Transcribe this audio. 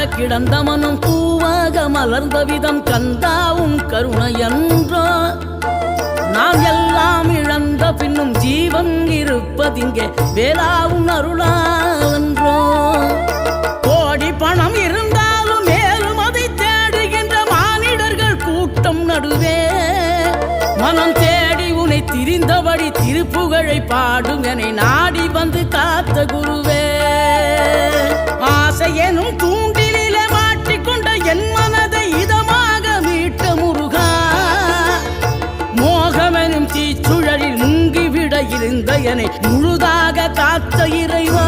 கல்லாக கிடந்த மனம் பூவாக மலர்ந்த விதம் கந்தாவும் கருணையன்றோ நாம் எல்லாம் இழந்த பின்னும் ஜீவன் இருப்பதிங்கே வேளாவும் அருளாவென்றோ கோடி பணம் இருந்தாலும் மேலும் அதை தேடுகின்ற மானிடர்கள் கூட்டம் நடுவே மனம் தேடி உனை திரிந்தபடி திருப்புகழை பாடும் என நாடி வந்து காத்த குருவே ஆசை எனும் தூண்டிலே மாட்டிக்கொண்ட என் மனதை இதமாக மீட்ட முருகா மோகமெனும் தீச்சுழலில் முங்கிவிட இருந்த என்னை முழுதாக காத்த இறைவா